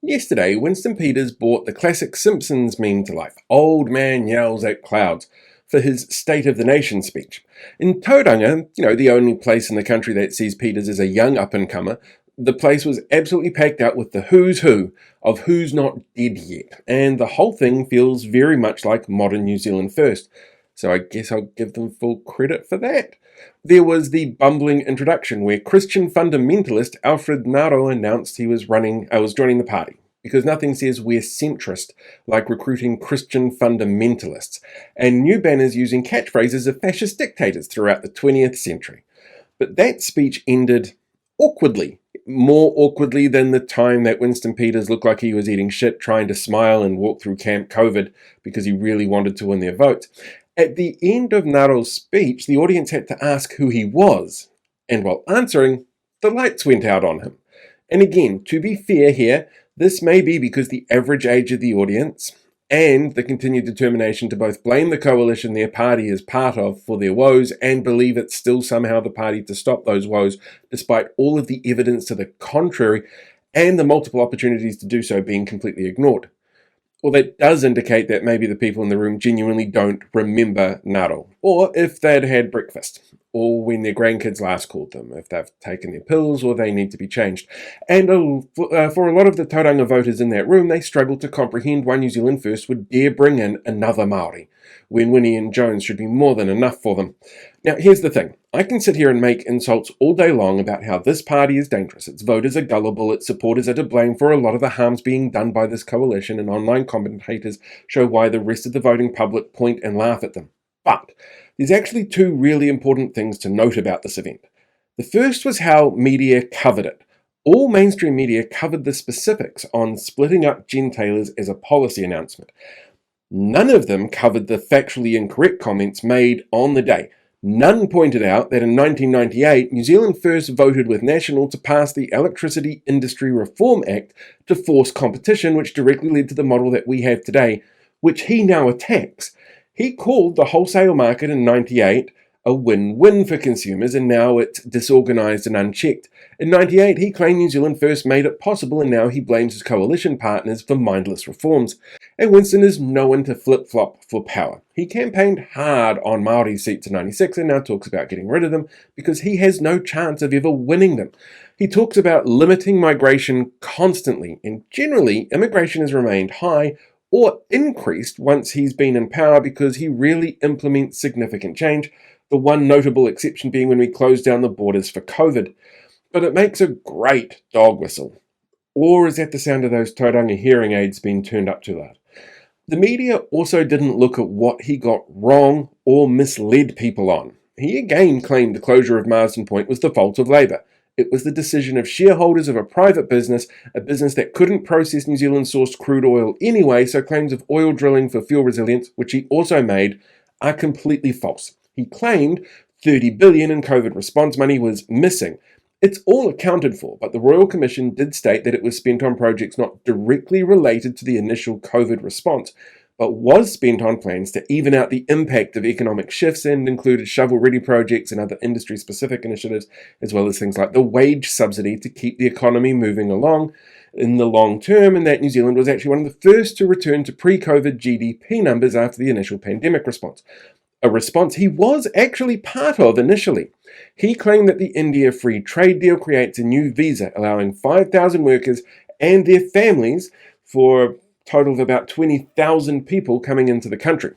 Yesterday, Winston Peters brought the classic Simpsons meme to life. Old man yells at clouds for his State of the Nation speech. In Tauranga, the only place in the country that sees Peters as a young up-and-comer, the place was absolutely packed out with the who's who of who's not dead yet. And the whole thing feels very much like modern New Zealand First. So I guess I'll give them full credit for that. There was the bumbling introduction where Christian fundamentalist Alfred Naro announced he was joining the party, because nothing says we're centrist like recruiting Christian fundamentalists, and new banners using catchphrases of fascist dictators throughout the 20th century. But that speech ended awkwardly, more awkwardly than the time that Winston Peters looked like he was eating shit trying to smile and walk through Camp COVID because he really wanted to win their votes. At the end of Naro's speech, the audience had to ask who he was, and while answering, the lights went out on him. And again, to be fair here, this may be because the average age of the audience and the continued determination to both blame the coalition their party is part of for their woes and believe it's still somehow the party to stop those woes, despite all of the evidence to the contrary and the multiple opportunities to do so being completely ignored. Well, that does indicate that maybe the people in the room genuinely don't remember Naro, or if they'd had breakfast, or when their grandkids last called them, if they've taken their pills or they need to be changed. And for a lot of the Tauranga voters in that room, they struggled to comprehend why New Zealand First would dare bring in another Maori, when Winnie and Jones should be more than enough for them. Now, here's the thing. I can sit here and make insults all day long about how this party is dangerous, its voters are gullible, its supporters are to blame for a lot of the harms being done by this coalition, and online commentators show why the rest of the voting public point and laugh at them. But there's actually two really important things to note about this event. The first was how media covered it. All mainstream media covered the specifics on splitting up genitals as a policy announcement. None of them covered the factually incorrect comments made on the day. None pointed out that in 1998, New Zealand First voted with National to pass the Electricity Industry Reform Act to force competition, which directly led to the model that we have today, which he now attacks. He called the wholesale market in 98 a win-win for consumers, and now it's disorganised and unchecked. In 98, he claimed New Zealand First made it possible, and now he blames his coalition partners for mindless reforms. And Winston is no one to flip-flop for power. He campaigned hard on Maori's seats in 96 and now talks about getting rid of them because he has no chance of ever winning them. He talks about limiting migration constantly, and generally, immigration has remained high or increased once he's been in power because he really implements significant change, the one notable exception being when we closed down the borders for COVID. But it makes a great dog whistle. Or is that the sound of those Tauranga hearing aids being turned up too loud? The media also didn't look at what he got wrong or misled people on. He again claimed the closure of Marsden Point was the fault of Labour. It was the decision of shareholders of a private business, a business that couldn't process New Zealand-sourced crude oil anyway, so claims of oil drilling for fuel resilience, which he also made, are completely false. He claimed 30 billion in COVID response money was missing. It's all accounted for, but the Royal Commission did state that it was spent on projects not directly related to the initial COVID response, but was spent on plans to even out the impact of economic shifts and included shovel-ready projects and other industry-specific initiatives, as well as things like the wage subsidy to keep the economy moving along in the long term, and that New Zealand was actually one of the first to return to pre-COVID GDP numbers after the initial pandemic response. A response he was actually part of initially. He claimed that the India Free Trade Deal creates a new visa allowing 5,000 workers and their families for a total of about 20,000 people coming into the country.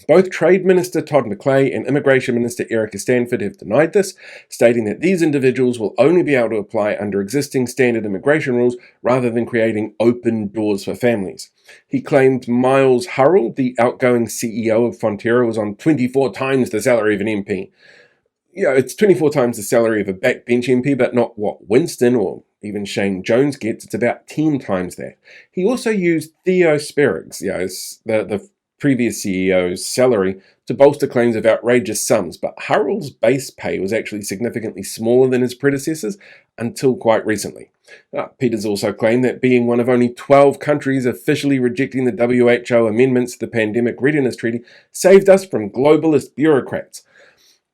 Both Trade Minister Todd McClay and Immigration Minister Erica Stanford have denied this, stating that these individuals will only be able to apply under existing standard immigration rules rather than creating open doors for families. He claimed Miles Hurrell, the outgoing CEO of Fonterra, was on 24 times the salary of an MP. It's 24 times the salary of a backbench MP, but not what Winston or even Shane Jones gets. It's about 10 times that. He also used Theo Sperrigs, the previous CEO's salary, to bolster claims of outrageous sums, but Hurrell's base pay was actually significantly smaller than his predecessors until quite recently. Peters also claimed that being one of only 12 countries officially rejecting the WHO amendments to the Pandemic Readiness Treaty saved us from globalist bureaucrats.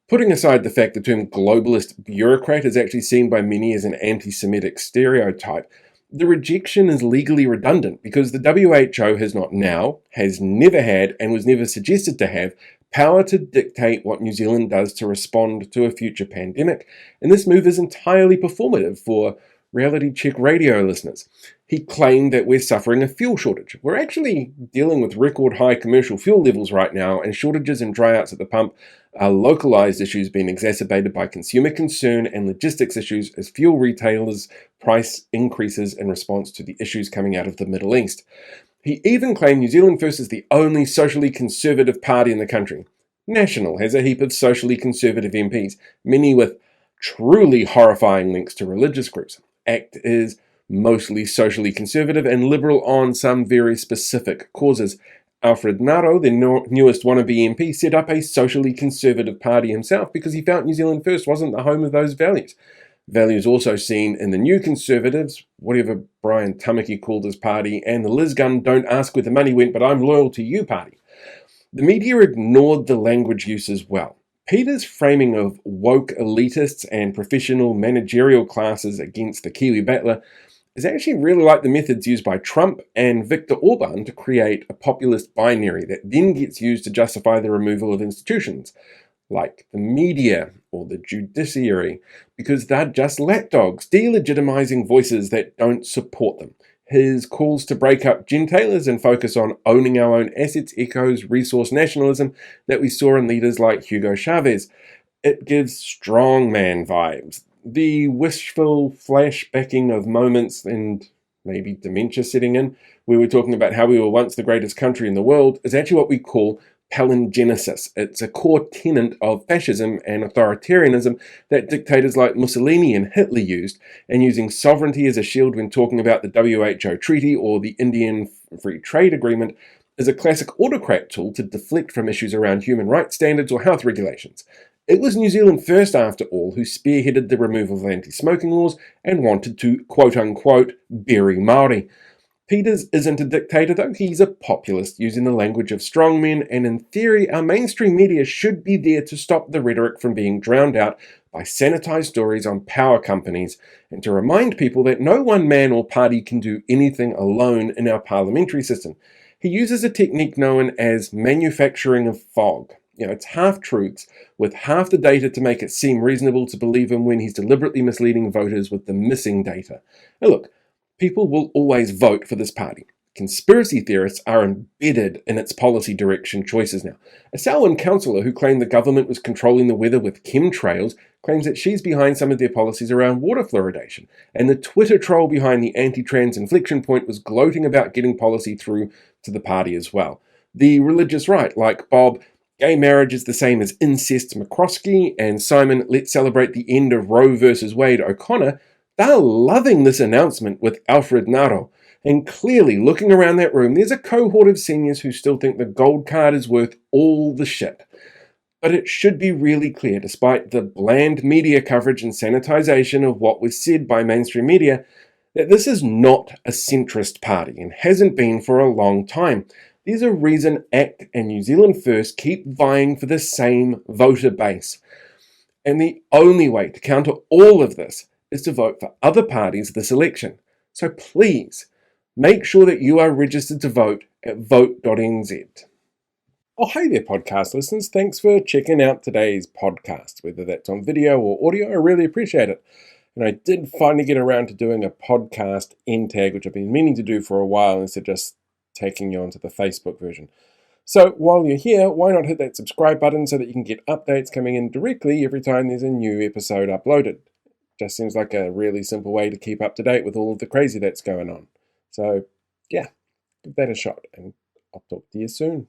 Putting aside the fact the term globalist bureaucrat is actually seen by many as an anti-Semitic stereotype, The rejection is legally redundant because the WHO has never had, and was never suggested to have, power to dictate what New Zealand does to respond to a future pandemic, and this move is entirely performative for reality check radio listeners. He claimed that we're suffering a fuel shortage. We're actually dealing with record high commercial fuel levels right now, and shortages and dryouts at the pump are localized issues being exacerbated by consumer concern and logistics issues as fuel retailers price increases in response to the issues coming out of the Middle East. He even claimed New Zealand First is the only socially conservative party in the country. National has a heap of socially conservative MPs, many with truly horrifying links to religious groups. ACT is mostly socially conservative and liberal on some very specific causes. Alfred Naro, the newest wannabe MP, set up a socially conservative party himself because he felt New Zealand First wasn't the home of those values. Values also seen in the New Conservatives, whatever Brian Tamaki called his party, and the Liz Gunn don't ask where the money went but I'm loyal to you party. The media ignored the language use as well. Peter's framing of woke elitists and professional managerial classes against the Kiwi battler is actually really like the methods used by Trump and Viktor Orban to create a populist binary that then gets used to justify the removal of institutions, like the media or the judiciary, because they're just lapdogs, delegitimizing voices that don't support them. His calls to break up gentailers and focus on owning our own assets echoes resource nationalism that we saw in leaders like Hugo Chavez. It gives strongman vibes. The wishful flashbacking of moments and maybe dementia setting in, where we're talking about how we were once the greatest country in the world, is actually what we call palingenesis. It's a core tenet of fascism and authoritarianism that dictators like Mussolini and Hitler used, and using sovereignty as a shield when talking about the WHO treaty or the Indian Free Trade Agreement is a classic autocrat tool to deflect from issues around human rights standards or health regulations. It was New Zealand First, after all, who spearheaded the removal of anti-smoking laws and wanted to, quote-unquote, bury Maori. Peters isn't a dictator, though. He's a populist, using the language of strongmen, and in theory, our mainstream media should be there to stop the rhetoric from being drowned out by sanitized stories on power companies, and to remind people that no one man or party can do anything alone in our parliamentary system. He uses a technique known as manufacturing of fog. It's half-truths with half the data to make it seem reasonable to believe him when he's deliberately misleading voters with the missing data. Now look, people will always vote for this party. Conspiracy theorists are embedded in its policy direction choices now. A Selwyn councillor who claimed the government was controlling the weather with chemtrails claims that she's behind some of their policies around water fluoridation. And the Twitter troll behind the anti-trans inflection point was gloating about getting policy through to the party as well. The religious right, like Bob, gay marriage is the same as incest McCroskey, and Simon, let's celebrate the end of Roe versus Wade O'Connor, they're loving this announcement with Alfred Naro. And clearly, looking around that room, there's a cohort of seniors who still think the gold card is worth all the shit. But it should be really clear, despite the bland media coverage and sanitization of what was said by mainstream media, that this is not a centrist party and hasn't been for a long time. There's a reason ACT and New Zealand First keep vying for the same voter base. And the only way to counter all of this is to vote for other parties this election. So please, make sure that you are registered to vote at vote.nz. Oh, hey there, podcast listeners. Thanks for checking out today's podcast, whether that's on video or audio. I really appreciate it. And I did finally get around to doing a podcast end tag, which I've been meaning to do for a while instead of just taking you onto the Facebook version. So while you're here, why not hit that subscribe button so that you can get updates coming in directly every time there's a new episode uploaded. Just seems like a really simple way to keep up to date with all of the crazy that's going on. So yeah, give that a shot and I'll talk to you soon.